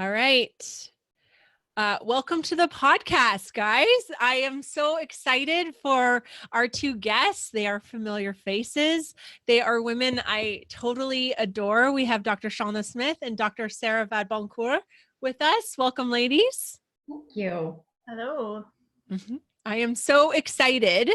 All right. Welcome to the podcast, guys. I am so excited for our two guests. They are familiar faces. They are women I totally adore. We have Dr. Salna Smith and Dr. Sarah Vadeboncoeur with us. Welcome, ladies. Thank you. Hello. Mm-hmm. I am so excited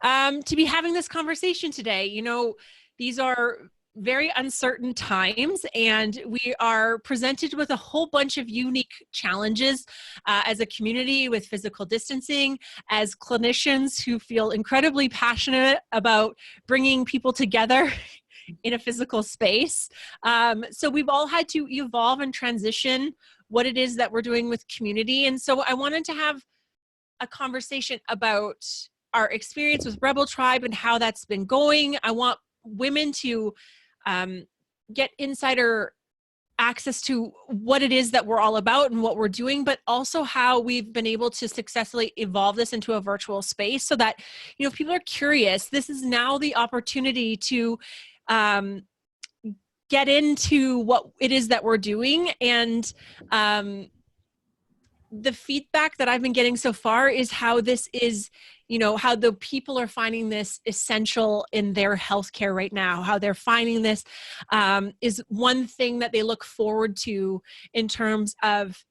to be having this conversation today. You know, these are very uncertain times, and we are presented with a whole bunch of unique challenges as a community with physical distancing, as clinicians who feel incredibly passionate about bringing people together in a physical space. So we've all had to evolve and transition what it is that we're doing with community. And so I wanted to have a conversation about our experience with Rebel Tribe and how that's been going. I want women to get insider access to what it is that we're all about and what we're doing, but also how we've been able to successfully evolve this into a virtual space so that, you know, if people are curious, this is now the opportunity to get into what it is that we're doing. And the feedback that I've been getting so far is how this is, you know, how the people are finding this essential in their healthcare right now, how they're finding this is one thing that they look forward to in terms of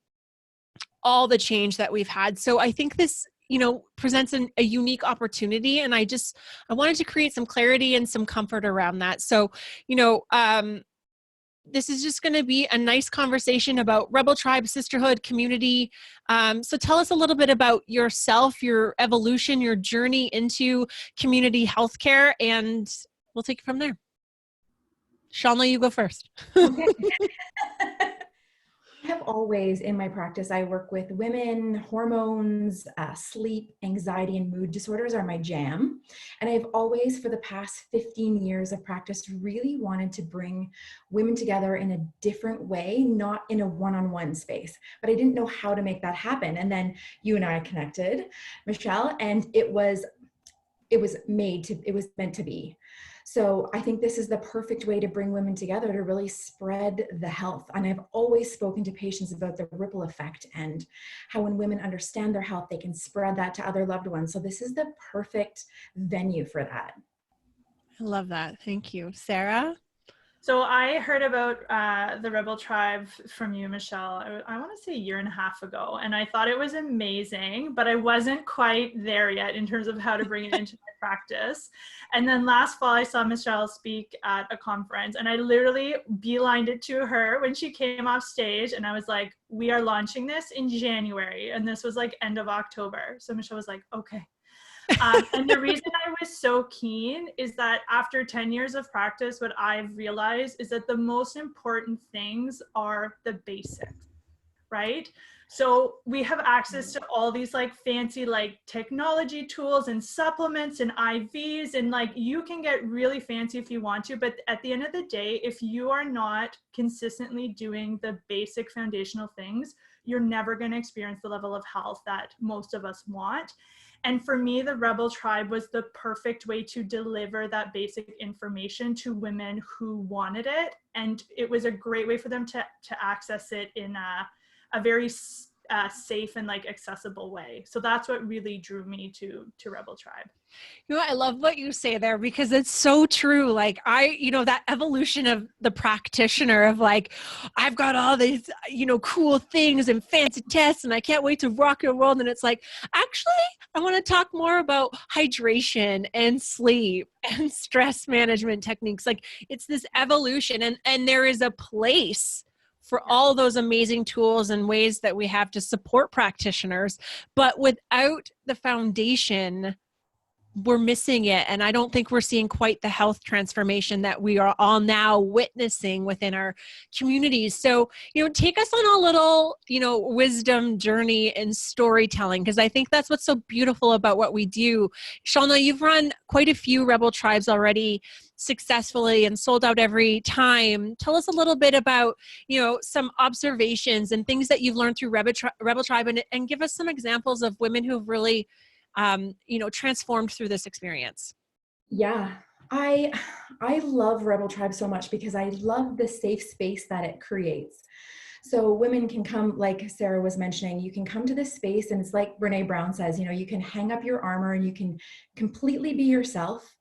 all the change that we've had. So I think this, you know, presents a unique opportunity. And I wanted to create some clarity and some comfort around that. So, you know, this is just going to be a nice conversation about Rebel Tribe, sisterhood, community. So tell us a little bit about yourself, your evolution, your journey into community healthcare, and we'll take it from there. Salna, you go first. Okay. I have always, in my practice, I work with women, hormones, sleep, anxiety, and mood disorders are my jam. And I've always, for the past 15 years of practice, really wanted to bring women together in a different way, not in a one-on-one space. But I didn't know how to make that happen. And then you and I connected, Michelle, and it was meant to be. So I think this is the perfect way to bring women together to really spread the health. And I've always spoken to patients about the ripple effect and how when women understand their health, they can spread that to other loved ones. So this is the perfect venue for that. I love that. Thank you. Sarah? So I heard about the Rebel Tribe from you, Michelle, I want to say a year and a half ago, and I thought it was amazing, but I wasn't quite there yet in terms of how to bring it into my practice. And then last fall, I saw Michelle speak at a conference, and I literally beelined it to her when she came off stage, and I was like, we are launching this in January, and this was like end of October. So Michelle was like, okay. And the reason I was so keen is that after 10 years of practice, what I've realized is that the most important things are the basics, right? So we have access to all these like fancy like technology tools and supplements and IVs, and like you can get really fancy if you want to, but at the end of the day, if you are not consistently doing the basic foundational things, you're never going to experience the level of health that most of us want. And for me, the Rebel Tribe was the perfect way to deliver that basic information to women who wanted it. And it was a great way for them to access it in a very safe and like accessible way. So that's what really drew me to Rebel Tribe. You know, I love what you say there because it's so true. Like you know, that evolution of the practitioner of like, I've got all these, you know, cool things and fancy tests and I can't wait to rock your world. And it's like, actually, I want to talk more about hydration and sleep and stress management techniques. Like it's this evolution and there is a place for all those amazing tools and ways that we have to support practitioners. But without the foundation, we're missing it. And I don't think we're seeing quite the health transformation that we are all now witnessing within our communities. So, you know, take us on a little, you know, wisdom journey and storytelling, because I think that's what's so beautiful about what we do. Salna, you've run quite a few Rebel Tribes already successfully and sold out every time. Tell us a little bit about, you know, some observations and things that you've learned through Rebel Tribe and give us some examples of women who've really you know, transformed through this experience. Yeah, I love Rebel Tribe so much because I love the safe space that it creates. So women can come, like Sarah was mentioning, you can come to this space and it's like Brene Brown says, you know, you can hang up your armor and you can completely be yourself.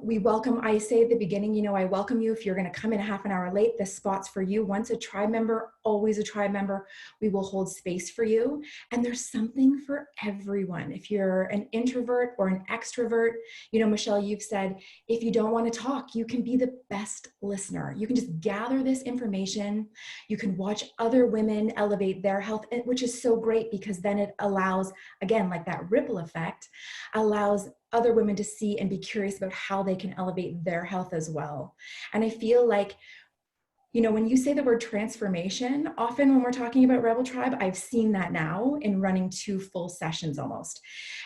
We welcome, I say at the beginning, you know, I welcome you if you're going to come in a half an hour late, this spot's for you. Once a tribe member, always a tribe member, we will hold space for you. And there's something for everyone. If you're an introvert or an extrovert, you know, Michelle, you've said, if you don't want to talk, you can be the best listener. You can just gather this information. You can watch other women elevate their health, which is so great because then it allows, again, like that ripple effect, allows other women to see and be curious about how they can elevate their health as well. And I feel like, you know, when you say the word transformation, often when we're talking about Rebel Tribe, I've seen that now in running 2 full sessions almost.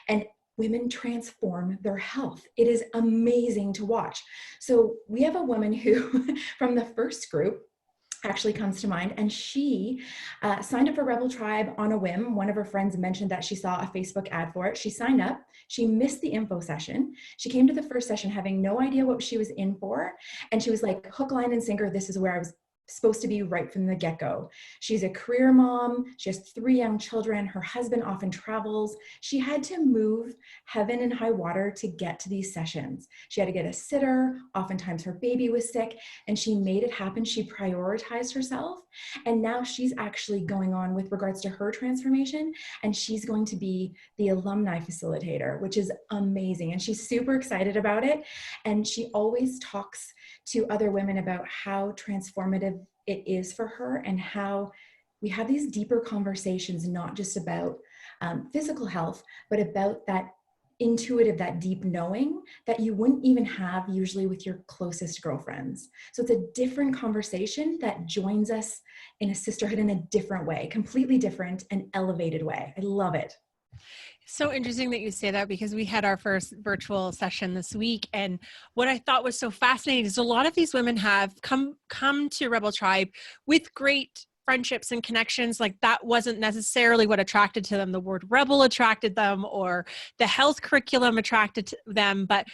And women transform their health. It is amazing to watch. So we have a woman who, from the first group, actually comes to mind, and she signed up for Rebel Tribe on a whim. One of her friends mentioned that she saw a Facebook ad for it. She signed up. She missed the info session. She came to the first session having no idea what she was in for, and she was like, hook, line, and sinker, this is where I was supposed to be right from the get-go. She's a career mom. She has 3 young children. Her husband often travels. She had to move heaven and high water to get to these sessions. She had to get a sitter. Oftentimes her baby was sick, and she made it happen. She prioritized herself. And now she's actually going on with regards to her transformation, and she's going to be the alumni facilitator, which is amazing. And she's super excited about it. And she always talks to other women about how transformative it is for her and how we have these deeper conversations, not just about physical health, but about that intuitive, that deep knowing that you wouldn't even have usually with your closest girlfriends. So it's a different conversation that joins us in a sisterhood in a different way, completely different and elevated way. I love it. So interesting that you say that, because we had our first virtual session this week. And what I thought was so fascinating is a lot of these women have come to Rebel Tribe with great friendships and connections. Like that wasn't necessarily what attracted to them. The word rebel attracted them, or the health curriculum attracted to them. But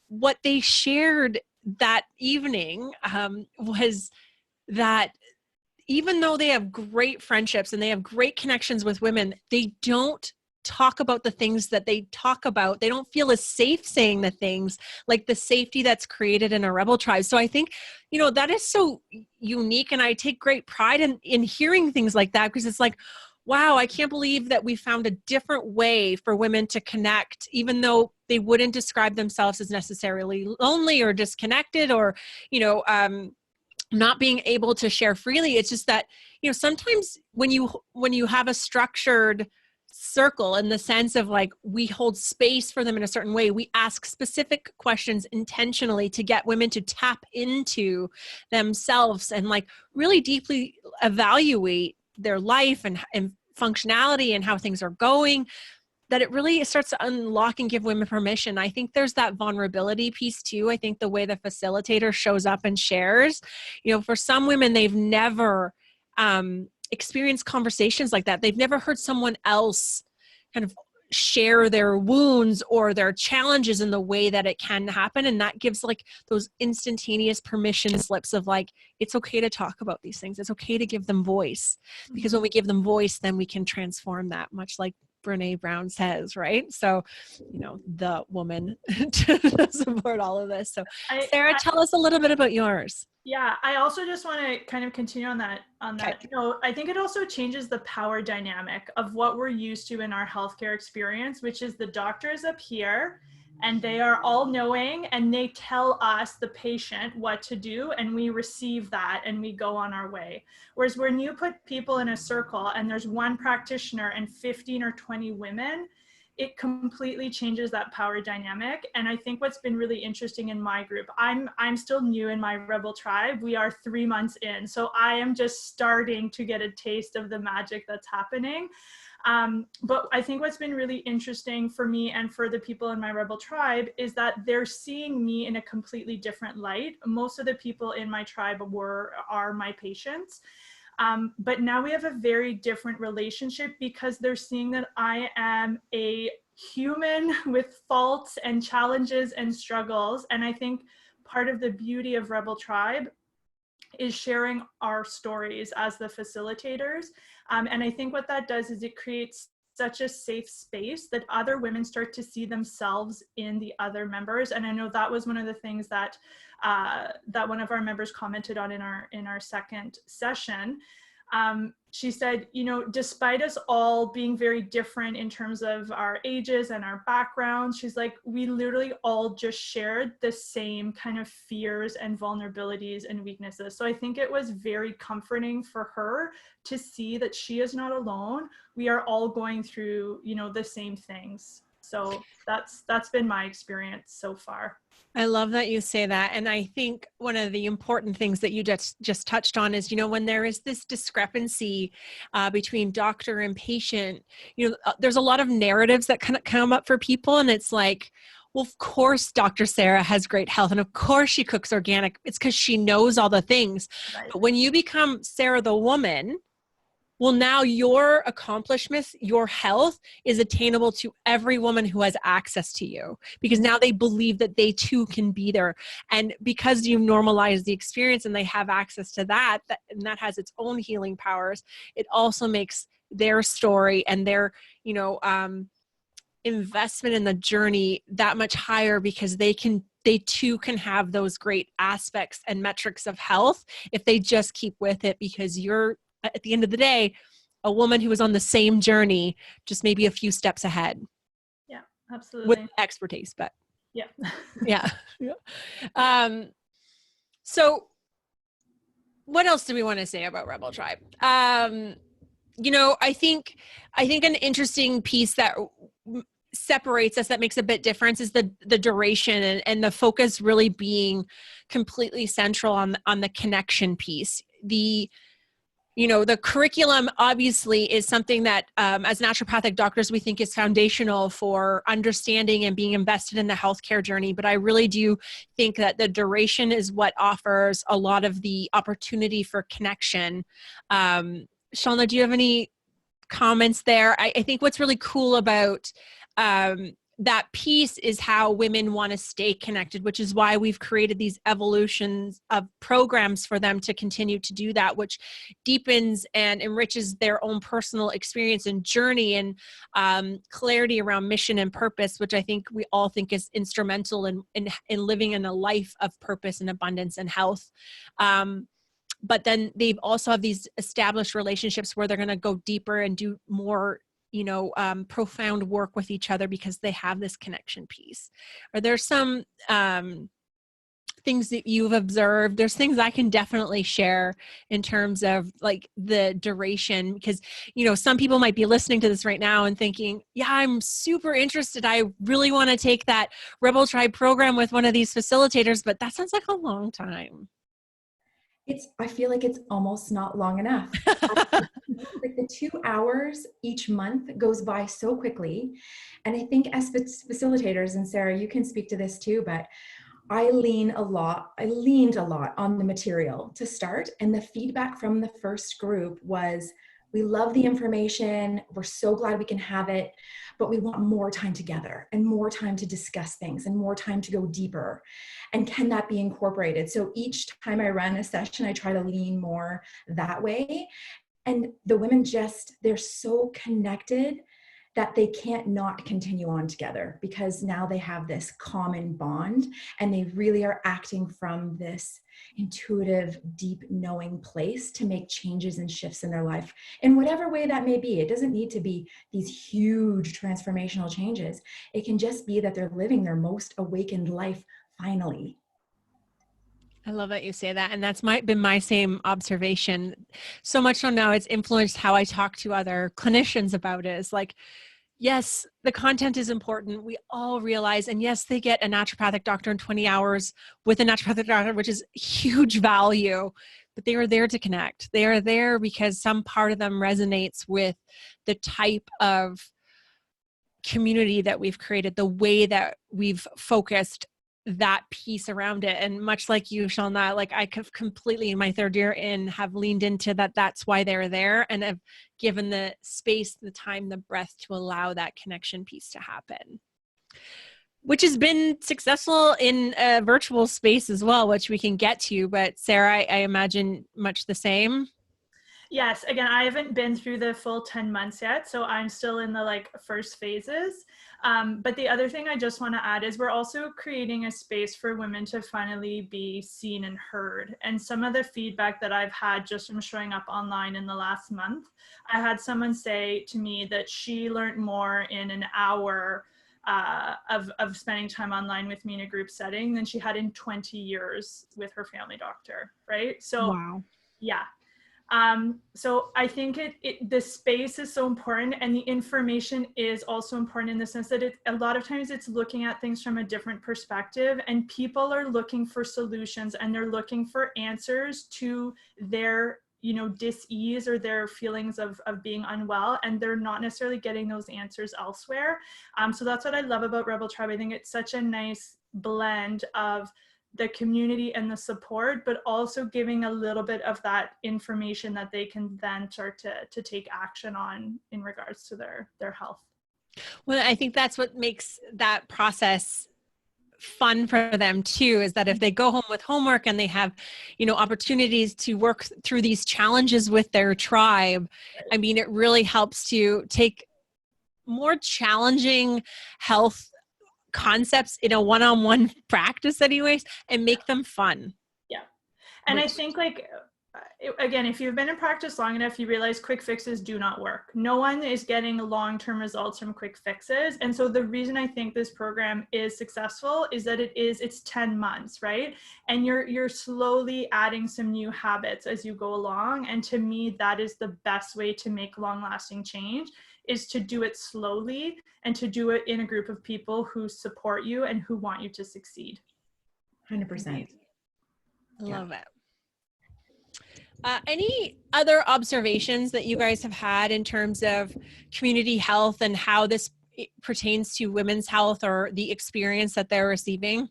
what they shared that evening was that even though they have great friendships and they have great connections with women, they don't talk about the things that they talk about. They don't feel as safe saying the things, like the safety that's created in a Rebel Tribe. So I think, you know, that is so unique. And I take great pride in hearing things like that, because it's like, wow, I can't believe that we found a different way for women to connect, even though they wouldn't describe themselves as necessarily lonely or disconnected or, you know, not being able to share freely. It's just that, you know, sometimes when you have a structured circle in the sense of like, we hold space for them in a certain way, we ask specific questions intentionally to get women to tap into themselves and like really deeply evaluate their life and functionality and how things are going, that it really starts to unlock and give women permission. I think there's that vulnerability piece too. I think the way the facilitator shows up and shares, you know, for some women, they've never experienced conversations like that. They've never heard someone else kind of share their wounds or their challenges in the way that it can happen. And that gives like those instantaneous permission slips of like, it's okay to talk about these things. It's okay to give them voice, because when we give them voice, then we can transform that, much like Brene Brown says, right? So, you know, the woman to support all of this. So Sarah, tell us a little bit about yours. Yeah, I also just want to kind of continue on that. Okay. You know, I think it also changes the power dynamic of what we're used to in our healthcare experience, which is the doctors up here and they are all knowing and they tell us, the patient, what to do, and we receive that and we go on our way. Whereas when you put people in a circle and there's one practitioner and 15 or 20 women, it completely changes that power dynamic. And I think what's been really interesting in my group, I'm still new in my Rebel Tribe. We are 3 months in. So I am just starting to get a taste of the magic that's happening. But I think what's been really interesting for me and for the people in my Rebel Tribe is that they're seeing me in a completely different light. Most of the people in my tribe are my patients. But now we have a very different relationship because they're seeing that I am a human with faults and challenges and struggles. And I think part of the beauty of Rebel Tribe is sharing our stories as the facilitators. And I think what that does is it creates such a safe space that other women start to see themselves in the other members. And I know that was one of the things that that one of our members commented on in our second session. She said, you know, despite us all being very different in terms of our ages and our backgrounds, she's like, we literally all just shared the same kind of fears and vulnerabilities and weaknesses. So I think it was very comforting for her to see that she is not alone. We are all going through, you know, the same things. So that's been my experience so far. I love that you say that. And I think one of the important things that you just touched on is, you know, when there is this discrepancy between doctor and patient, you know, there's a lot of narratives that kind of come up for people. And it's like, well, of course, Dr. Sarah has great health. And of course she cooks organic. It's because she knows all the things. Right. But when you become Sarah the woman, well, now your accomplishments, your health is attainable to every woman who has access to you, because now they believe that they too can be there. And because you normalize the experience and they have access to that, and that has its own healing powers, it also makes their story and their, you know, investment in the journey that much higher, because they too can have those great aspects and metrics of health if they just keep with it, because you're, at the end of the day, a woman who is on the same journey, just maybe a few steps ahead. Yeah, absolutely. With expertise, but yeah. yeah. So what else do we want to say about Rebel Tribe? You know, I think an interesting piece that separates us, that makes a bit difference, is the duration and the focus really being completely central on the connection piece. You know, the curriculum obviously is something that as naturopathic doctors, we think is foundational for understanding and being invested in the healthcare journey. But I really do think that the duration is what offers a lot of the opportunity for connection. Salna, do you have any comments there? I think what's really cool about that piece is how women want to stay connected, which is why we've created these evolutions of programs for them to continue to do that, which deepens and enriches their own personal experience and journey, and clarity around mission and purpose, which I think we all think is instrumental in living in a life of purpose and abundance and health. But then they've also have these established relationships where they're going to go deeper and do more, you know, profound work with each other because they have this connection piece. Are there some things that you've observed? There's things I can definitely share in terms of like the duration, because, you know, some people might be listening to this right now and thinking, yeah, I'm super interested. I really want to take that Rebel Tribe program with one of these facilitators, but that sounds like a long time. I feel like it's almost not long enough. Like the 2 hours each month goes by so quickly. And I think as facilitators, and Sarah, you can speak to this too, but I leaned a lot on the material to start. And the feedback from the first group was, we love the information. We're so glad we can have it, but we want more time together and more time to discuss things and more time to go deeper. And can that be incorporated? So each time I run a session, I try to lean more that way. And the women they're so connected that they can't not continue on together, because now they have this common bond and they really are acting from this intuitive, deep knowing place to make changes and shifts in their life in whatever way that may be. It doesn't need to be these huge transformational changes. It can just be that they're living their most awakened life finally. I love that you say that. And that's been my same observation. So much so now it's influenced how I talk to other clinicians about it. It's like, yes, the content is important. We all realize, and yes, they get a naturopathic doctor in 20 hours with a naturopathic doctor, which is huge value, but they are there to connect. They are there because some part of them resonates with the type of community that we've created, the way that we've focused that piece around it. And much like you, Salna, like I could completely in my third year in have leaned into that. That's why they're there, and have given the space, the time, the breath to allow that connection piece to happen. which has been successful in a virtual space as well, which we can get to. But Sarah, I imagine much the same. Yes. Again, I haven't been through the full 10 months yet, so I'm still in the like first phases. But the other thing I just want to add is we're also creating a space for women to finally be seen and heard. And some of the feedback that I've had just from showing up online in the last month, I had someone say to me that she learned more in an hour of spending time online with me in a group setting than she had in 20 years with her family doctor, right? So, wow. Yeah. So I think the space is so important, and the information is also important in the sense that a lot of times it's looking at things from a different perspective, and people are looking for solutions and they're looking for answers to their, dis-ease or their feelings of being unwell, and they're not necessarily getting those answers elsewhere. So that's what I love about Rebel Tribe. I think it's such a nice blend of the community and the support, but also giving a little bit of that information that they can then start to take action on in regards to their health. Well, I think that's what makes that process fun for them too, is that if they go home with homework and they have, opportunities to work through these challenges with their tribe, I mean, it really helps to take more challenging health concepts in a one-on-one practice anyways, and make them fun. Yeah. And I think again, if you've been in practice long enough, you realize quick fixes do not work. No one is getting long-term results from quick fixes. And so the reason I think this program is successful is that it's 10 months, right? And you're slowly adding some new habits as you go along. And to me, that is the best way to make long-lasting change, is to do it slowly and to do it in a group of people who support you and who want you to succeed. 100%. Love it. Any other observations that you guys have had in terms of community health and how this pertains to women's health or the experience that they're receiving?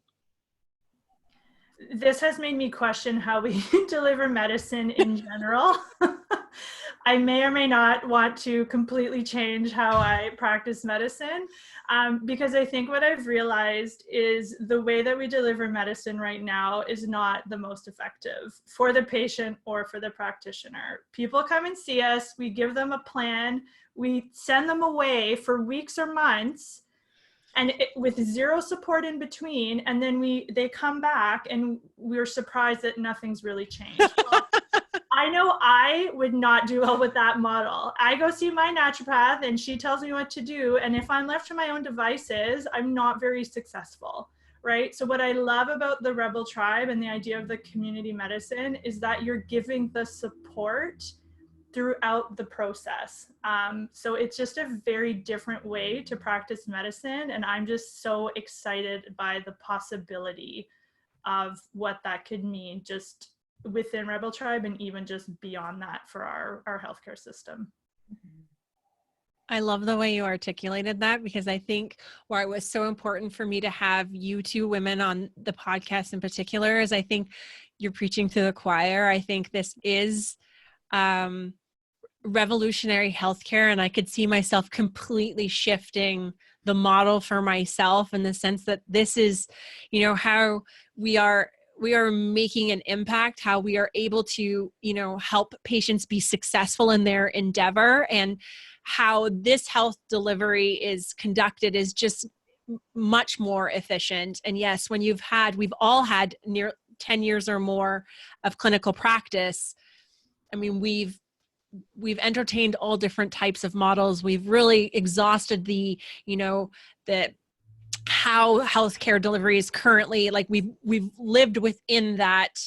This has made me question how we deliver medicine in general. I may or may not want to completely change how I practice medicine, because I think what I've realized is the way that we deliver medicine right now is not the most effective for the patient or for the practitioner. People come and see us, we give them a plan, we send them away for weeks or months, and with zero support in between, and then they come back and we're surprised that nothing's really changed. Well, I know I would not do well with that model. I go see my naturopath and she tells me what to do, and if I'm left to my own devices, I'm not very successful, right? So what I love about the Rebel Tribe and the idea of the community medicine is that you're giving the support throughout the process. So it's just a very different way to practice medicine. And I'm just so excited by the possibility of what that could mean just within Rebel Tribe and even just beyond that for our healthcare system. I love the way you articulated that, because I think why it was so important for me to have you two women on the podcast in particular is I think you're preaching to the choir. I think this is revolutionary healthcare, and I could see myself completely shifting the model for myself in the sense that this is, how we are making an impact, how we are able to, help patients be successful in their endeavor, and how this health delivery is conducted is just much more efficient. And yes, when we've all had near 10 years or more of clinical practice. I mean, we've entertained all different types of models. We've really exhausted the how healthcare delivery is currently, like we've lived within that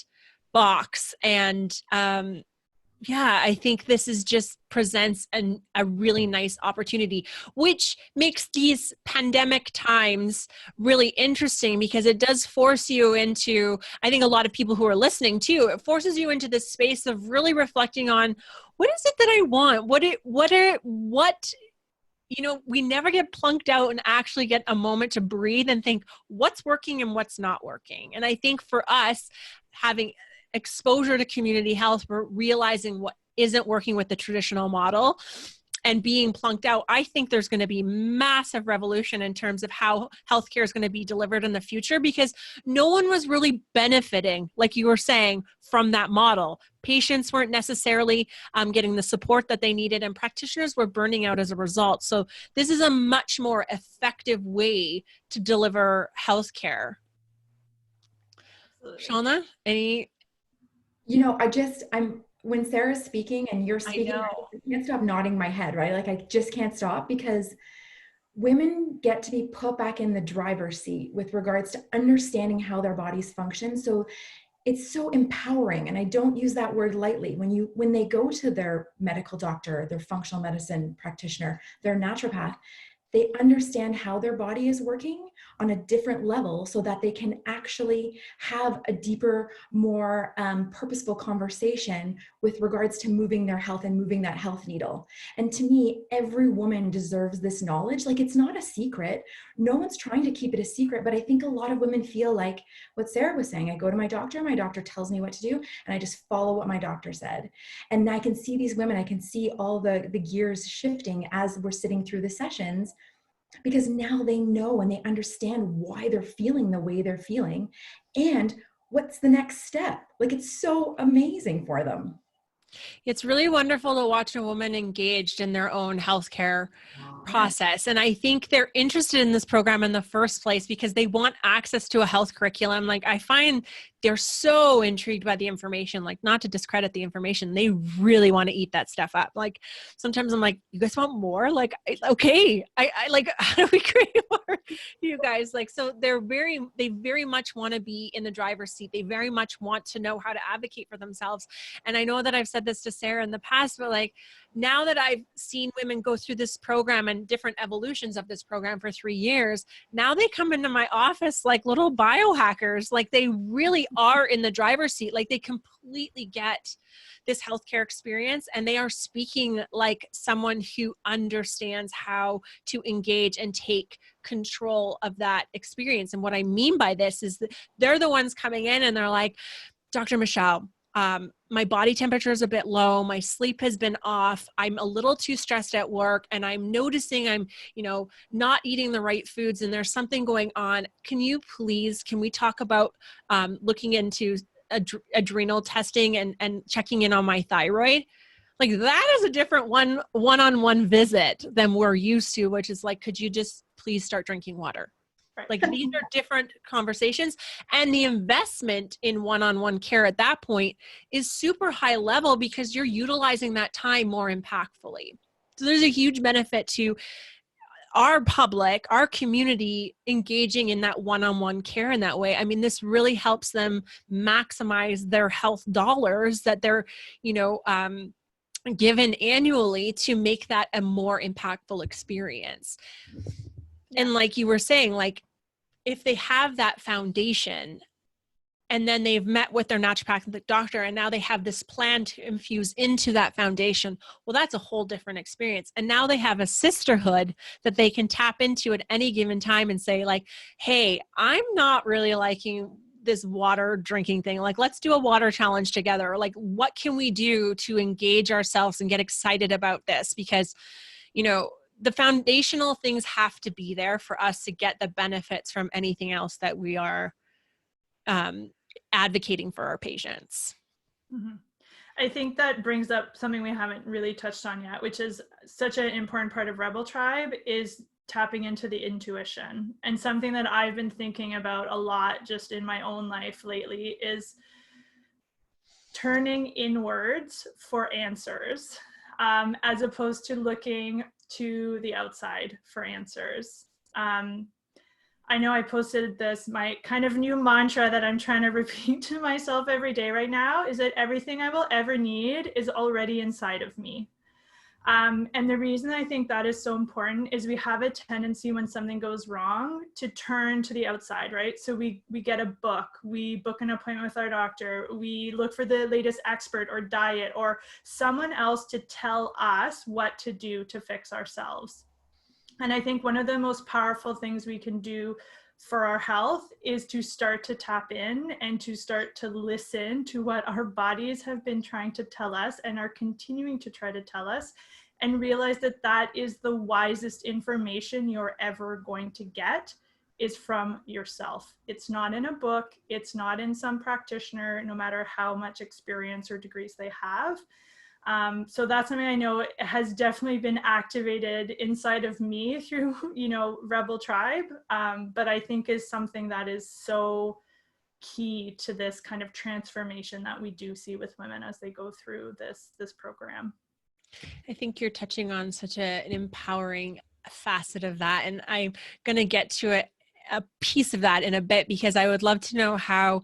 box. And I think this just presents a really nice opportunity, which makes these pandemic times really interesting, because it does force you into, I think a lot of people who are listening too, it forces you into this space of really reflecting on, what is it that I want? We never get plunked out and actually get a moment to breathe and think what's working and what's not working. And I think for us, having exposure to community health, we're realizing what isn't working with the traditional model. and being plunked out, I think there's going to be massive revolution in terms of how healthcare is going to be delivered in the future, because no one was really benefiting, like you were saying, from that model. Patients weren't necessarily getting the support that they needed, and practitioners were burning out as a result. So this is a much more effective way to deliver healthcare. Salna, any? You know, when Sarah's speaking and you're speaking, I know. I can't stop nodding my head, right? Like, I just can't stop, because women get to be put back in the driver's seat with regards to understanding how their bodies function. So it's so empowering. And I don't use that word lightly. When they go to their medical doctor, their functional medicine practitioner, their naturopath, they understand how their body is working on a different level, so that they can actually have a deeper, more purposeful conversation with regards to moving their health and moving that health needle. And to me, every woman deserves this knowledge. Like, it's not a secret. No one's trying to keep it a secret, but I think a lot of women feel like what Sarah was saying. I go to my doctor tells me what to do, and I just follow what my doctor said. And I can see these women, I can see all the gears shifting as we're sitting through the sessions, because now they know and they understand why they're feeling the way they're feeling and what's the next step. Like, it's so amazing for them. It's really wonderful to watch a woman engaged in their own healthcare process. And I think they're interested in this program in the first place because they want access to a health curriculum. Like, I find they're so intrigued by the information, like, not to discredit the information. They really want to eat that stuff up. Like, sometimes I'm like, you guys want more? Like, okay, I like, how do we create more? You guys, like, so they very much want to be in the driver's seat. They very much want to know how to advocate for themselves. And I know that I've said this to Sarah in the past, but like, now that I've seen women go through this program and different evolutions of this program for 3 years, now they come into my office like little biohackers. Like, they really are in the driver's seat. Like, they completely get this healthcare experience, and they are speaking like someone who understands how to engage and take control of that experience. And what I mean by this is that they're the ones coming in and they're like, Dr. Michelle, my body temperature is a bit low. My sleep has been off. I'm a little too stressed at work, and I'm noticing I'm, not eating the right foods, and there's something going on. Can we talk about looking into adrenal testing and checking in on my thyroid? Like, that is a different one-on-one visit than we're used to, which is like, could you just please start drinking water? Right. Like, these are different conversations, and the investment in one-on-one care at that point is super high level because you're utilizing that time more impactfully. So there's a huge benefit to our public, our community engaging in that one-on-one care in that way. I mean, this really helps them maximize their health dollars that they're, given annually to make that a more impactful experience. And like you were saying, like, if they have that foundation and then they've met with their naturopathic doctor and now they have this plan to infuse into that foundation, well, that's a whole different experience. And now they have a sisterhood that they can tap into at any given time and say, like, hey, I'm not really liking this water drinking thing. Like, let's do a water challenge together. Like, what can we do to engage ourselves and get excited about this? Because, the foundational things have to be there for us to get the benefits from anything else that we are advocating for our patients. Mm-hmm. I think that brings up something we haven't really touched on yet, which is such an important part of Rebel Tribe, is tapping into the intuition. And something that I've been thinking about a lot just in my own life lately is turning inwards for answers, as opposed to looking to the outside for answers. I know I posted this, my kind of new mantra that I'm trying to repeat to myself every day right now is that everything I will ever need is already inside of me. And the reason I think that is so important is we have a tendency when something goes wrong to turn to the outside, right? So we get a book, we book an appointment with our doctor, we look for the latest expert or diet or someone else to tell us what to do to fix ourselves. And I think one of the most powerful things we can do for our health is to start to tap in and to start to listen to what our bodies have been trying to tell us and are continuing to try to tell us, and realize that that is the wisest information you're ever going to get is from yourself. It's not in a book. It's not in some practitioner, no matter how much experience or degrees they have. So that's something I know has definitely been activated inside of me through, Rebel Tribe. But I think is something that is so key to this kind of transformation that we do see with women as they go through this program. I think you're touching on such an empowering facet of that. And I'm going to get to a piece of that in a bit, because I would love to know how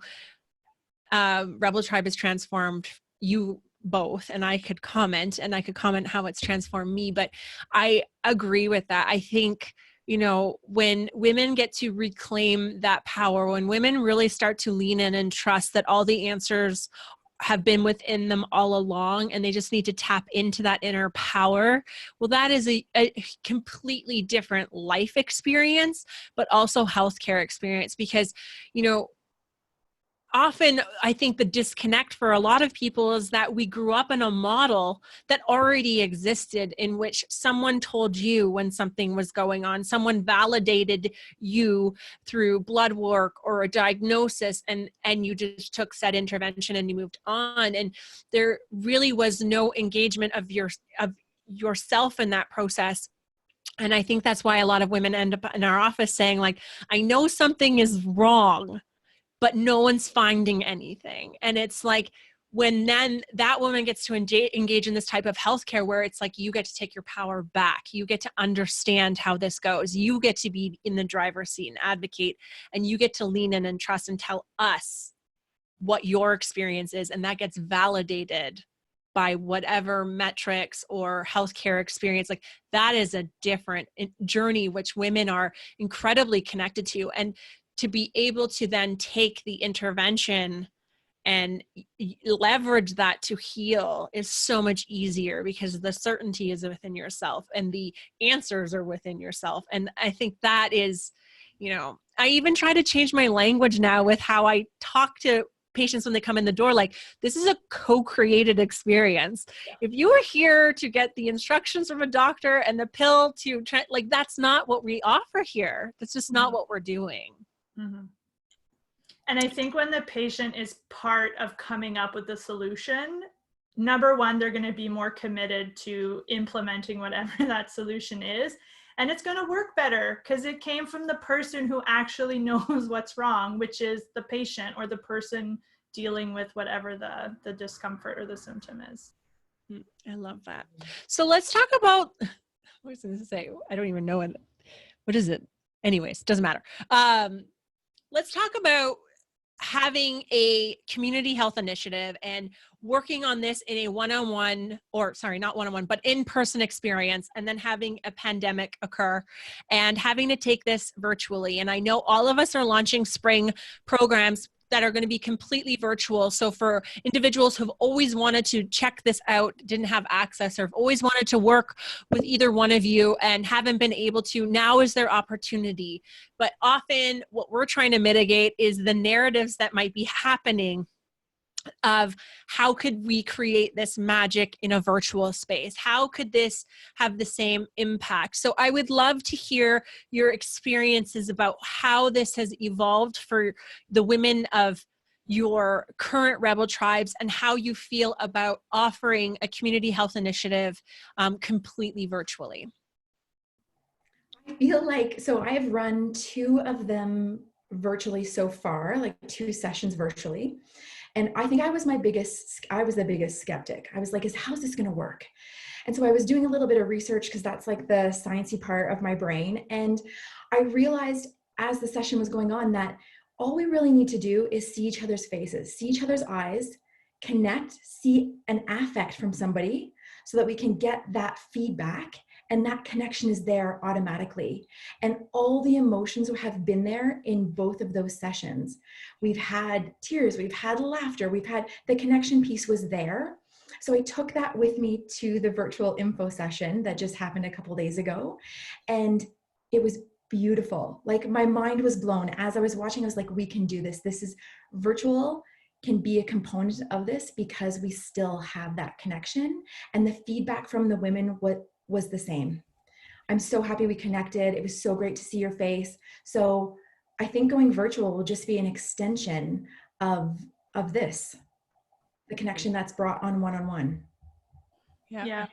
Rebel Tribe has transformed you both. And I could comment how it's transformed me. But I agree with that. I think, when women get to reclaim that power, when women really start to lean in and trust that all the answers have been within them all along, and they just need to tap into that inner power. Well, that is a completely different life experience, but also healthcare experience, because, often I think the disconnect for a lot of people is that we grew up in a model that already existed, in which someone told you when something was going on, someone validated you through blood work or a diagnosis, and you just took said intervention and you moved on. And there really was no engagement of yourself in that process. And I think that's why a lot of women end up in our office saying, like, I know something is wrong, but no one's finding anything. And it's like, when then that woman gets to engage in this type of healthcare, where it's like, you get to take your power back. You get to understand how this goes. You get to be in the driver's seat and advocate, and you get to lean in and trust and tell us what your experience is. And that gets validated by whatever metrics or healthcare experience. Like, that is a different journey, which women are incredibly connected to. And to be able to then take the intervention and leverage that to heal is so much easier, because the certainty is within yourself and the answers are within yourself. And I think that is, I even try to change my language now with how I talk to patients when they come in the door. Like, this is a co-created experience. If you are here to get the instructions from a doctor and the pill to like, that's not what we offer here. That's just not what we're doing. Mm-hmm. And I think when the patient is part of coming up with the solution, number one, they're going to be more committed to implementing whatever that solution is. And it's going to work better because it came from the person who actually knows what's wrong, which is the patient or the person dealing with whatever the discomfort or the symptom is. I love that. So let's talk about, what was I going to say? I don't even know what is it? Anyways, doesn't matter. Let's talk about having a community health initiative and working on this in a one-on-one, or sorry, not one-on-one, but in-person experience, and then having a pandemic occur and having to take this virtually. And I know all of us are launching spring programs that are going to be completely virtual. So for individuals who've always wanted to check this out, didn't have access, or have always wanted to work with either one of you and haven't been able to, now is their opportunity. But often what we're trying to mitigate is the narratives that might be happening of how could we create this magic in a virtual space? How could this have the same impact? So I would love to hear your experiences about how this has evolved for the women of your current Rebel Tribes, and how you feel about offering a community health initiative completely virtually. I feel like, so I have run 2 of them virtually so far, like 2 sessions virtually. And I think I was the biggest skeptic. I was like, how's this going to work? And so I was doing a little bit of research, because that's like the sciencey part of my brain. And I realized as the session was going on that all we really need to do is see each other's faces, see each other's eyes, connect, see an affect from somebody, so that we can get that feedback, and that connection is there automatically. And all the emotions have been there in both of those sessions. We've had tears, we've had laughter, the connection piece was there. So I took that with me to the virtual info session that just happened a couple days ago. And it was beautiful. Like my mind was blown as I was watching. I was like, we can do this. This is virtual can be a component of this because we still have that connection. And the feedback from the women was the same. I'm so happy we connected. It was so great to see your face. So I think going virtual will just be an extension of this, the connection that's brought on one-on-one. Yeah.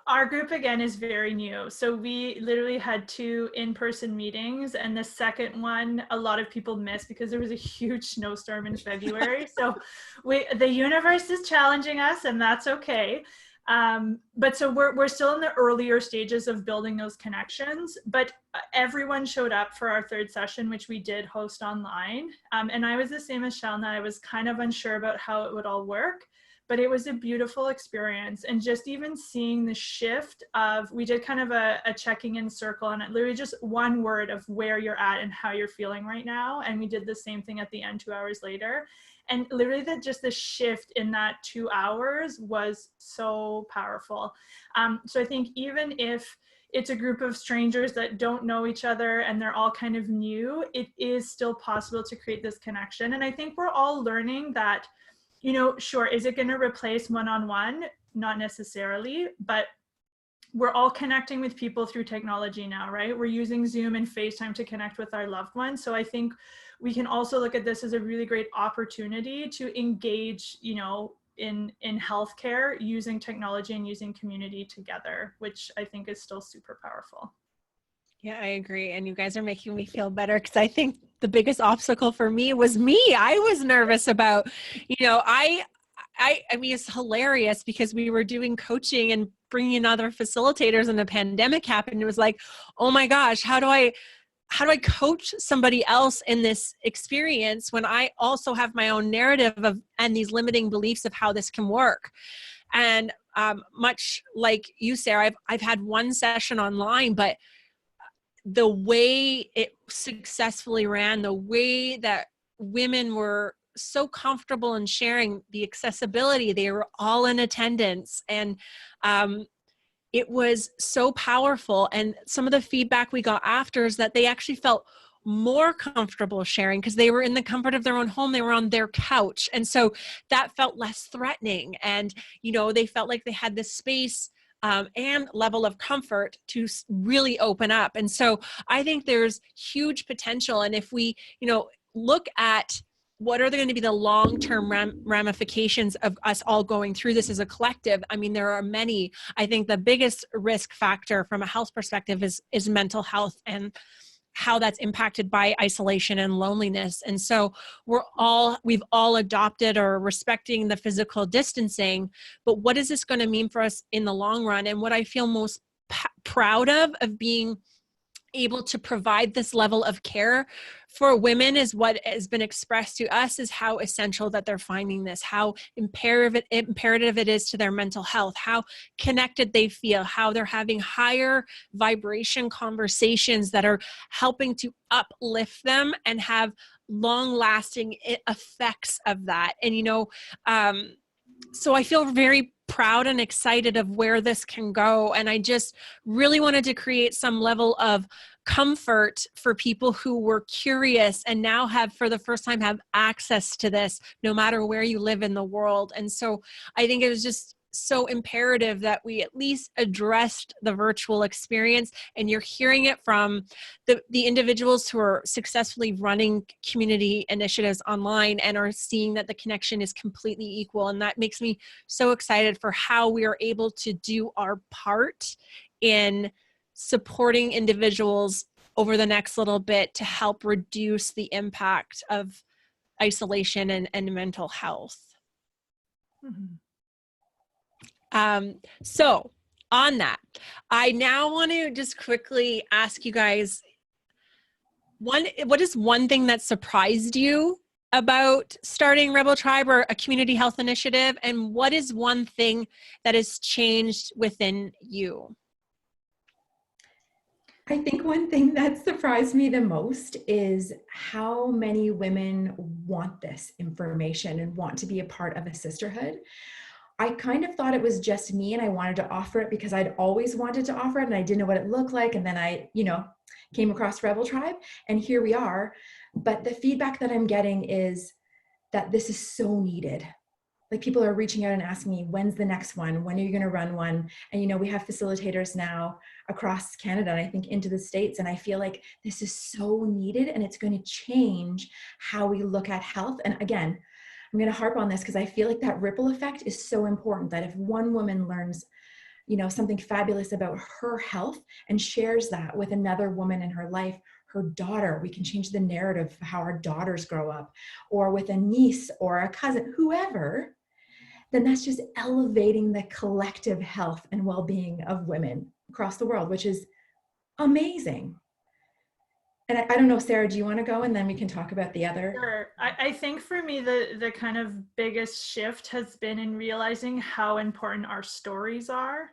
Our group again is very new. So we literally had 2 in-person meetings, and the second one a lot of people missed because there was a huge snowstorm in February. So the universe is challenging us, and that's okay. But so we're still in the earlier stages of building those connections, but everyone showed up for our 3rd session, which we did host online. And I was the same as Salna. I was kind of unsure about how it would all work, but it was a beautiful experience. And just even seeing the shift of, we did kind of a checking in circle, and it literally just one word of where you're at and how you're feeling right now. And we did the same thing at the end 2 hours later. And literally just the shift in that 2 hours was so powerful. So I think even if it's a group of strangers that don't know each other and they're all kind of new, it is still possible to create this connection. And I think we're all learning that, you know, sure, is it going to replace one-on-one? Not necessarily, but we're all connecting with people through technology now, right? We're using Zoom and FaceTime to connect with our loved ones. So I think we can also look at this as a really great opportunity to engage, you know, in healthcare using technology and using community together, which I think is still super powerful. Yeah, I agree. And you guys are making me feel better, because I think the biggest obstacle for me was me. I was nervous about, you know, I mean, it's hilarious because we were doing coaching and bringing in other facilitators and the pandemic happened. It was like, oh my gosh, how do I coach somebody else in this experience when I also have my own narrative of, and these limiting beliefs of how this can work? And much like you, Sarah, I've had one session online, but the way it successfully ran, the way that women were so comfortable in sharing, the accessibility, they were all in attendance, and it was so powerful. And some of the feedback we got after is that they actually felt more comfortable sharing because they were in the comfort of their own home. They were on their couch. And so that felt less threatening. And, you know, they felt like they had this space and level of comfort to really open up. And so I think there's huge potential. And if we, you know, look at what are going to be the long-term ramifications of us all going through this as a collective, I mean, there are many. I think the biggest risk factor from a health perspective is mental health and how that's impacted by isolation and loneliness. And so we've all adopted or respecting the physical distancing, but what is this going to mean for us in the long run? And what I feel most proud of being able to provide this level of care for women is what has been expressed to us is how essential that they're finding this, how imperative it is to their mental health, how connected they feel, how they're having higher vibration conversations that are helping to uplift them and have long lasting effects of that. And, you know, so I feel very proud and excited of where this can go. And I just really wanted to create some level of comfort for people who were curious and now have, for the first time, have access to this, no matter where you live in the world. And so I think it was just so imperative that we at least addressed the virtual experience, and you're hearing it from the individuals who are successfully running community initiatives online and are seeing that the connection is completely equal. And that makes me so excited for how we are able to do our part in supporting individuals over the next little bit to help reduce the impact of isolation and mental health. Mm-hmm. So on that, I now want to just quickly ask you guys, what is one thing that surprised you about starting Rebel Tribe or a community health initiative? And what is one thing that has changed within you? I think one thing that surprised me the most is how many women want this information and want to be a part of a sisterhood. I kind of thought it was just me, and I wanted to offer it because I'd always wanted to offer it and I didn't know what it looked like. And then I, came across Rebel Tribe, and here we are. But the feedback that I'm getting is that this is so needed. Like, people are reaching out and asking me, when's the next one? When are you going to run one? And, we have facilitators now across Canada, and I think into the States. And I feel like this is so needed, and it's going to change how we look at health. And again, I'm going to harp on this because I feel like that ripple effect is so important, that if one woman learns, something fabulous about her health and shares that with another woman in her life, her daughter, we can change the narrative of how our daughters grow up, or with a niece or a cousin, whoever, then that's just elevating the collective health and well-being of women across the world, which is amazing. And I don't know, Sarah, do you want to go, and then we can talk about the other? Sure. I think for me, the kind of biggest shift has been in realizing how important our stories are.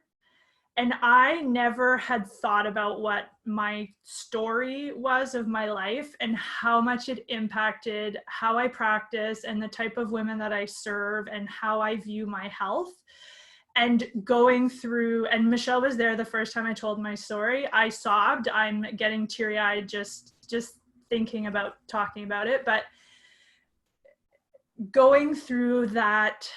And I never had thought about what my story was of my life and how much it impacted how I practice and the type of women that I serve and how I view my health. And going through, and Michelle was there the first time I told my story. I sobbed. I'm getting teary-eyed just thinking about talking about it. But going through that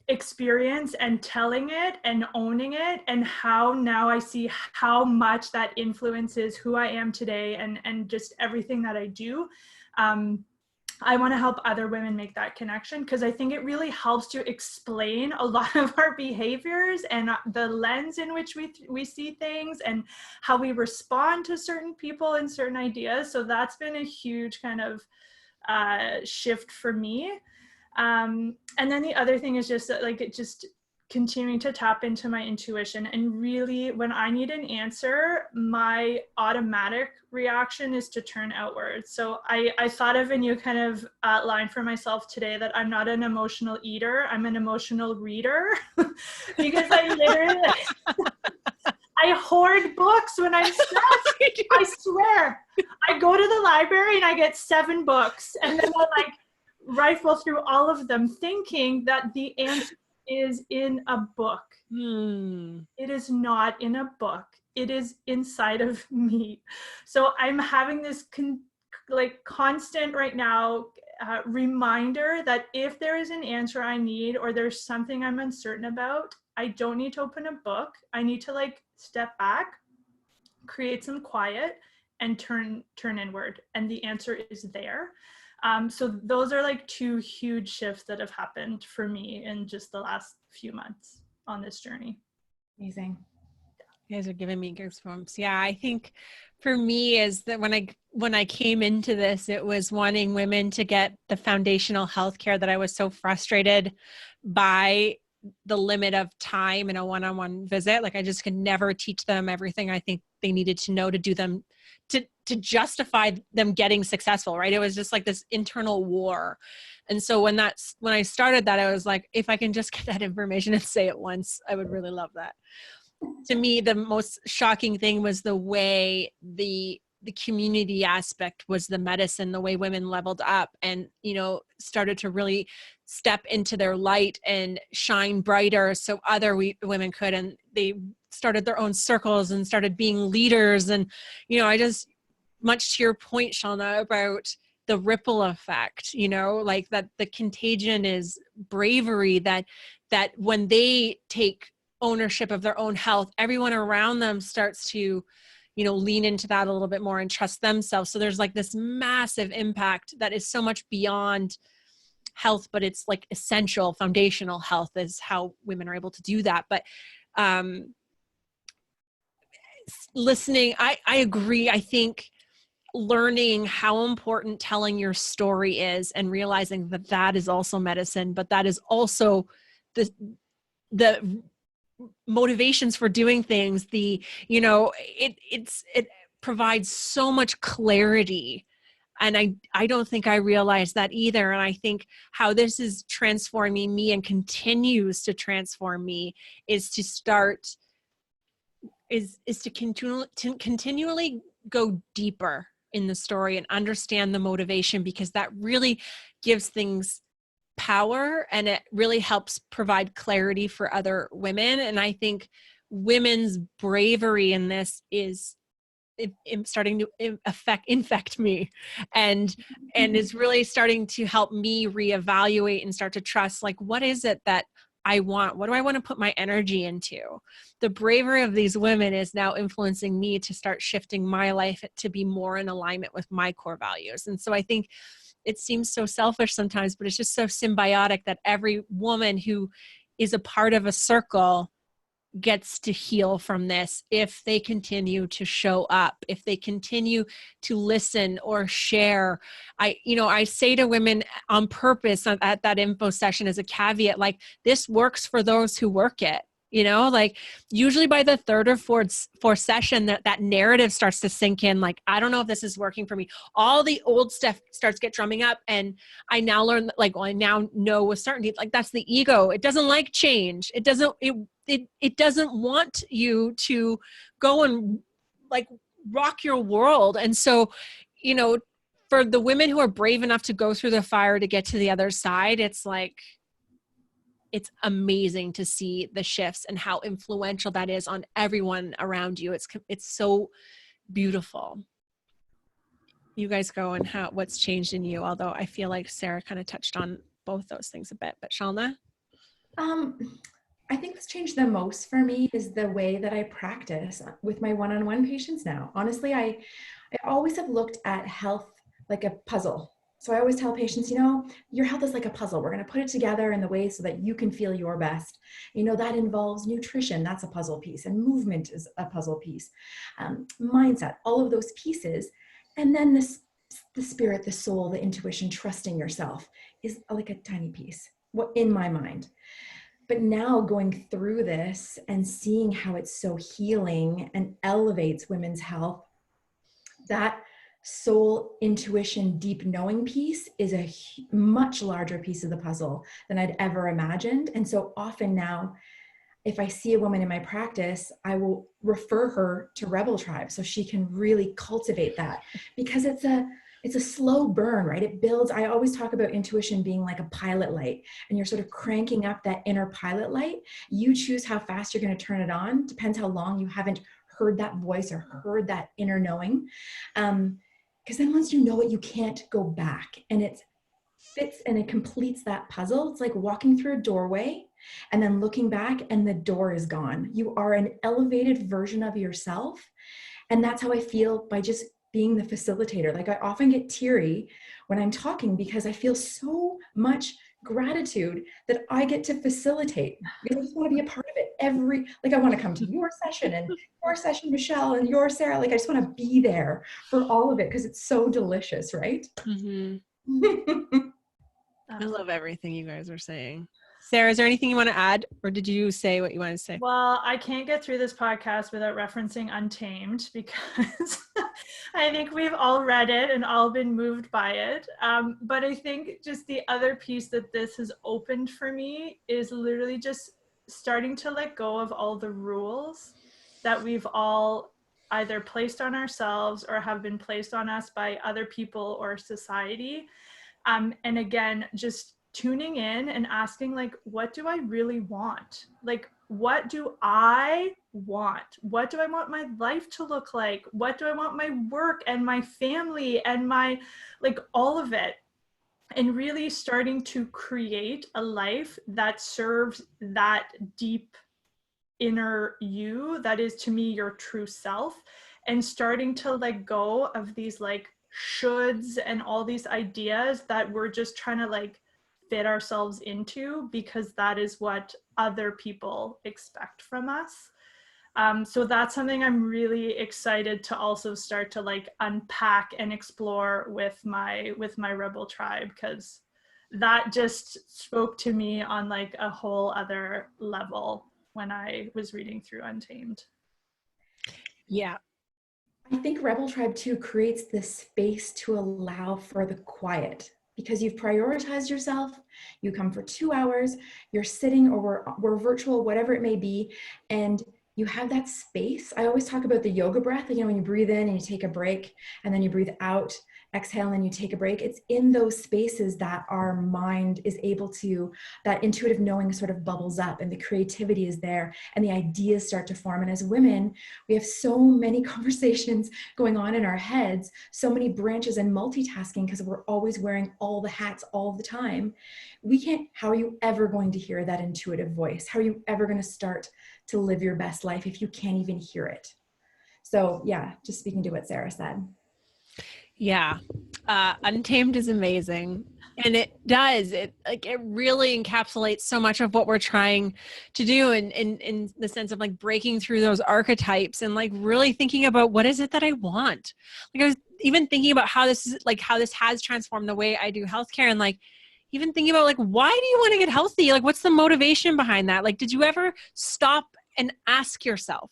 experience and telling it and owning it, and how now I see how much that influences who I am today and just everything that I do. I want to help other women make that connection, because I think it really helps to explain a lot of our behaviors and the lens in which we see things and how we respond to certain people and certain ideas. So that's been a huge kind of shift for me. And then the other thing is just that, just continuing to tap into my intuition, and really, when I need an answer, my automatic reaction is to turn outwards. So I thought of a new kind of line for myself today, that I'm not an emotional eater, I'm an emotional reader. Because I literally I hoard books when I'm stressed. I swear. I go to the library and I get 7 books, and then I rifle through all of them thinking that the answer is in a book. It is not in a book. It is inside of me. So I'm having this constant right now reminder that if there is an answer I need, or there's something I'm uncertain about, I don't need to open a book. I need to step back, create some quiet, and turn inward, and the answer is there. So those are 2 huge shifts that have happened for me in just the last few months on this journey. Amazing. You guys are giving me goosebumps. Yeah, I think for me is that when I came into this, it was wanting women to get the foundational health care that I was so frustrated by the limit of time in a one-on-one visit. I just could never teach them everything I think they needed to know to do them, to justify them getting successful, right? It was just this internal war. And so when I started that, I was like, if I can just get that information and say it once, I would really love that. To me, the most shocking thing was the way the community aspect was the medicine, the way women leveled up and, started to really step into their light and shine brighter so other women could. And they started their own circles and started being leaders. And, I just, much to your point, Salna, about the ripple effect, that the contagion is bravery, that when they take ownership of their own health, everyone around them starts to, lean into that a little bit more and trust themselves. So there's this massive impact that is so much beyond health, but it's essential foundational health is how women are able to do that. But listening, I agree. I think learning how important telling your story is and realizing that is also medicine, but that is also the motivations for doing things. It provides so much clarity. And I don't think I realized that either. And I think how this is transforming me and continues to transform me is to continually go deeper in the story and understand the motivation, because that really gives things power, and it really helps provide clarity for other women. And I think women's bravery in this is starting to infect me, and is really starting to help me reevaluate and start to trust, like, what is it that I want? What do I want to put my energy into? The bravery of these women is now influencing me to start shifting my life to be more in alignment with my core values. And so I think it seems so selfish sometimes, but it's just so symbiotic that every woman who is a part of a circle gets to heal from this if they continue to show up, if they continue to listen or share. I say to women on purpose at that info session as a caveat, like, this works for those who work it. Like, usually by the third or fourth session, that narrative starts to sink in. Like, I don't know if this is working for me. All the old stuff starts to get drumming up. And I now learn, like, well, I now know with certainty, like, that's the ego. It doesn't like change. It doesn't want you to go and, like, rock your world. And so, for the women who are brave enough to go through the fire to get to the other side, it's like, it's amazing to see the shifts and how influential that is on everyone around you. It's so beautiful. You guys go, and what's changed in you? Although I feel like Sarah kind of touched on both those things a bit, but Salna? I think what's changed the most for me is the way that I practice with my one-on-one patients now. Honestly, I always have looked at health like a puzzle. So I always tell patients, your health is like a puzzle. We're going to put it together in the way so that you can feel your best. That involves nutrition. That's a puzzle piece. And movement is a puzzle piece. Mindset, all of those pieces. And then the spirit, the soul, the intuition, trusting yourself is like a tiny piece in my mind. But now going through this and seeing how it's so healing and elevates women's health, that soul, intuition, deep knowing piece is a much larger piece of the puzzle than I'd ever imagined. And so often now, if I see a woman in my practice, I will refer her to Rebel Tribe so she can really cultivate that, because it's a slow burn, right? It builds. I always talk about intuition being like a pilot light, and you're sort of cranking up that inner pilot light. You choose how fast you're going to turn it on. Depends how long you haven't heard that voice or heard that inner knowing. Because then once you know it, you can't go back, and it fits and it completes that puzzle. It's like walking through a doorway and then looking back and the door is gone. You are an elevated version of yourself. And that's how I feel by just being the facilitator. Like, I often get teary when I'm talking because I feel so much gratitude that I get to facilitate. I just want to be a part of it I want to come to your session and your session, Michelle, and your Sarah. Like, I just want to be there for all of it because it's so delicious, right? Mm-hmm. I love everything you guys are saying. Sarah, is there anything you want to add, or did you say what you wanted to say? Well, I can't get through this podcast without referencing Untamed, because I think we've all read it and all been moved by it. But I think just the other piece that this has opened for me is literally just starting to let go of all the rules that we've all either placed on ourselves or have been placed on us by other people or society. And again, just tuning in and asking, like, what do I really want? Like, what do I want? What do I want my life to look like? What do I want my work and my family and my, like, all of it? And really starting to create a life that serves that deep inner you, that is, to me, your true self, and starting to let go of these, like, shoulds and all these ideas that we're just trying to, like, fit ourselves into because that is what other people expect from us. So that's something I'm really excited to also start to, like, unpack and explore with my Rebel Tribe, because that just spoke to me on, like, a whole other level when I was reading through Untamed. Yeah. I think Rebel Tribe too creates this space to allow for the quiet, because you've prioritized yourself. You come for 2 hours, you're sitting, or we're virtual, whatever it may be, and you have that space. I always talk about the yoga breath, when you breathe in and you take a break and then you breathe out exhale and you take a break. It's in those spaces that our mind is able to, that intuitive knowing sort of bubbles up and the creativity is there and the ideas start to form. And as women, we have so many conversations going on in our heads, so many branches and multitasking because we're always wearing all the hats all the time. How are you ever going to hear that intuitive voice? How are you ever going to start to live your best life if you can't even hear it? So yeah, just speaking to what Sarah said. Yeah. Untamed is amazing. And it does. It really encapsulates so much of what we're trying to do in the sense of like breaking through those archetypes and like really thinking about what is it that I want. Like I was even thinking about how this has transformed the way I do healthcare, and like even thinking about like, why do you want to get healthy? Like, what's the motivation behind that? Like, did you ever stop and ask yourself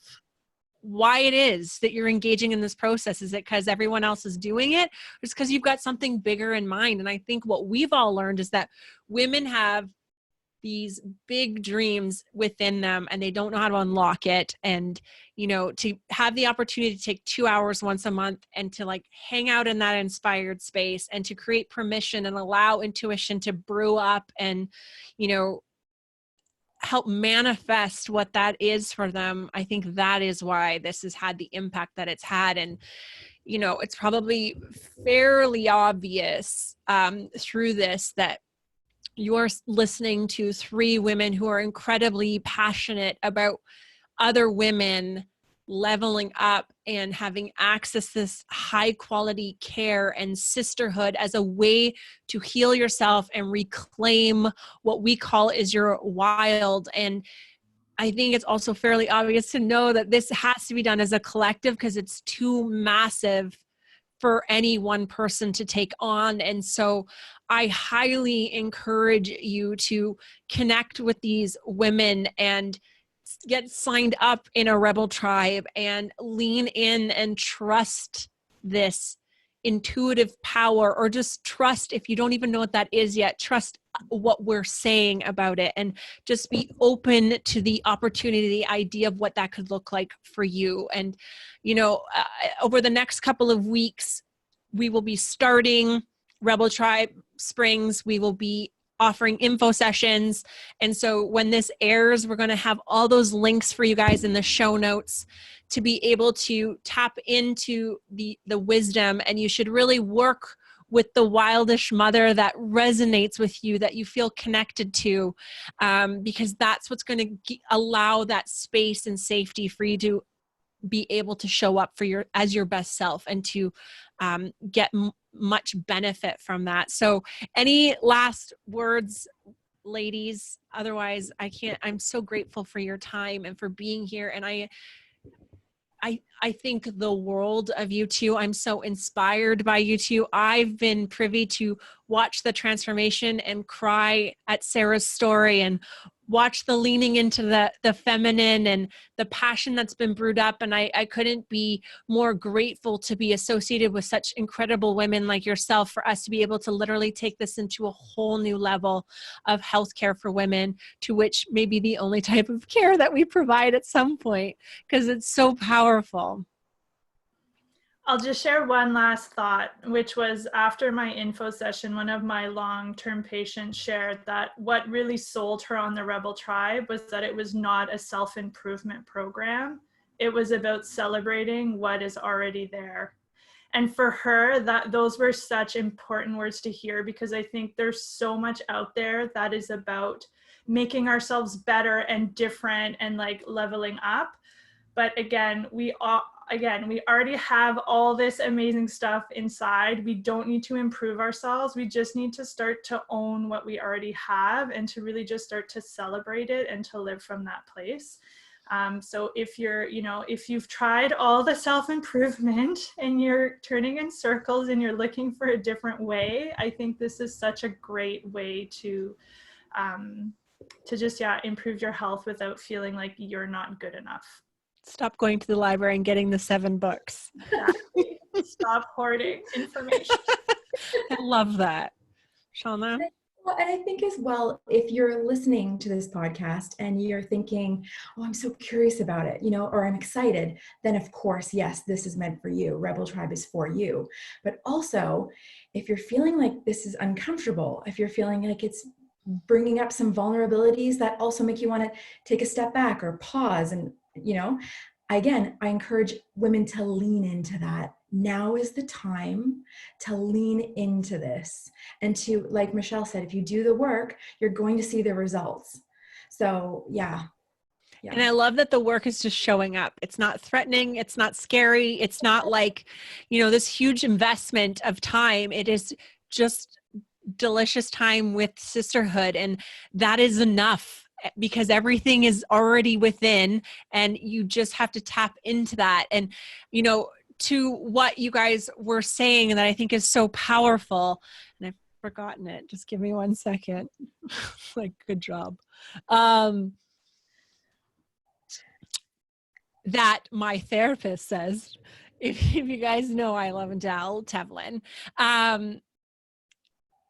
why it is that you're engaging in this process? Is it because everyone else is doing it? Or it's because you've got something bigger in mind? And I think what we've all learned is that women have these big dreams within them and they don't know how to unlock it. And, you know, to have the opportunity to take 2 hours once a month and to like hang out in that inspired space and to create permission and allow intuition to brew up and, you know, help manifest what that is for them. I think that is why this has had the impact that it's had. And, you know, it's probably fairly obvious through this that you're listening to 3 women who are incredibly passionate about other women leveling up and having access to this high quality care and sisterhood as a way to heal yourself and reclaim what we call is your wild. And I think it's also fairly obvious to know that this has to be done as a collective because it's too massive for any one person to take on. And so I highly encourage you to connect with these women and get signed up in a Rebel Tribe and lean in and trust this intuitive power, or just trust, if you don't even know what that is yet, trust what we're saying about it and just be open to the opportunity, the idea of what that could look like for you. And, you know, over the next couple of weeks, we will be starting Rebel Tribe Springs. We will be offering info sessions. And so when this airs, we're going to have all those links for you guys in the show notes to be able to tap into the wisdom. And you should really work with the wildish mother that resonates with you, that you feel connected to, because that's what's going to allow that space and safety for you to be able to show up for as your best self and to get much benefit from that. So any last words, ladies? Otherwise, I'm so grateful for your time and for being here. And I think the world of you two. I'm so inspired by you two. I've been privy to watch the transformation and cry at Sarah's story and watch the leaning into the feminine and the passion that's been brewed up. And I couldn't be more grateful to be associated with such incredible women like yourself, for us to be able to literally take this into a whole new level of healthcare for women, to which may be the only type of care that we provide at some point, because it's so powerful. I'll just share one last thought, which was after my info session, one of my long-term patients shared that what really sold her on the Rebel Tribe was that it was not a self-improvement program. It was about celebrating what is already there. And for her, those were such important words to hear, because I think there's so much out there that is about making ourselves better and different and like leveling up. But again, we already have all this amazing stuff inside. We don't need to improve ourselves. We just need to start to own what we already have and to really just start to celebrate it and to live from that place. So if you've tried all the self-improvement and you're turning in circles and you're looking for a different way, I think this is such a great way to just improve your health without feeling like you're not good enough. Stop going to the library and getting the 7 books. Exactly. Stop hoarding information. I love that. Salna? Well, and I think as well, if you're listening to this podcast and you're thinking, oh, I'm so curious about it, you know, or I'm excited, then of course, yes, this is meant for you. Rebel Tribe is for you. But also, if you're feeling like this is uncomfortable, if you're feeling like it's bringing up some vulnerabilities that also make you want to take a step back or pause, and, you know, again, I encourage women to lean into that. Now is the time to lean into this. And to, like Michelle said, if you do the work, you're going to see the results. So yeah. And I love that the work is just showing up. It's not threatening. It's not scary. It's not like, you know, this huge investment of time. It is just delicious time with sisterhood. And that is enough, because everything is already within, and you just have to tap into that. And, you know, to what you guys were saying that I think is so powerful, and I've forgotten it. Just give me 1 second. Like, good job. That my therapist says, if you guys know, I love Adele Tevlin.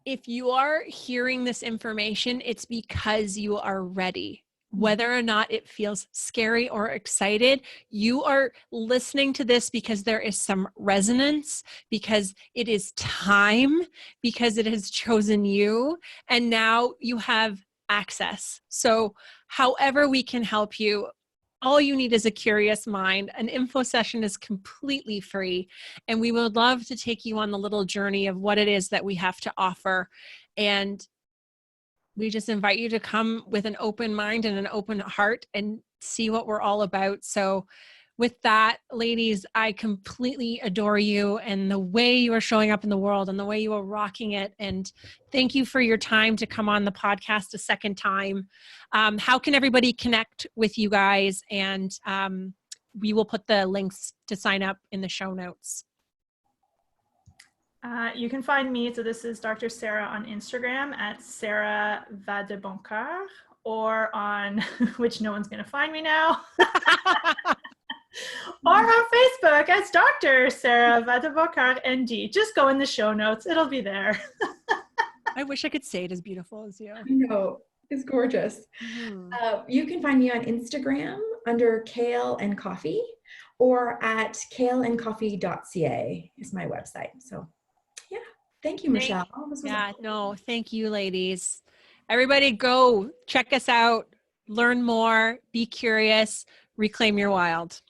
If you are hearing this information, it's because you are ready. Whether or not it feels scary or excited, you are listening to this because there is some resonance, because it is time, because it has chosen you, and now you have access. So however we can help you, all you need is a curious mind. An info session is completely free, and we would love to take you on the little journey of what it is that we have to offer. And we just invite you to come with an open mind and an open heart and see what we're all about. So with that, ladies, I completely adore you and the way you are showing up in the world and the way you are rocking it. And thank you for your time to come on the podcast a second time. How can everybody connect with you guys? And we will put the links to sign up in the show notes. You can find me, so this is Dr. Sarah on Instagram at Sarah Vadeboncoeur, or on, which no one's going to find me now, or on Facebook as Dr. Sarah Vadeboncoeur ND. Just go in the show notes. It'll be there. I wish I could say it as beautiful as you. I know, it's gorgeous. You can find me on Instagram under Kale and Coffee, or at kaleandcoffee.ca is my website. So yeah, thank you, Michelle. Thank you, ladies. Everybody go check us out, learn more, be curious, reclaim your wild.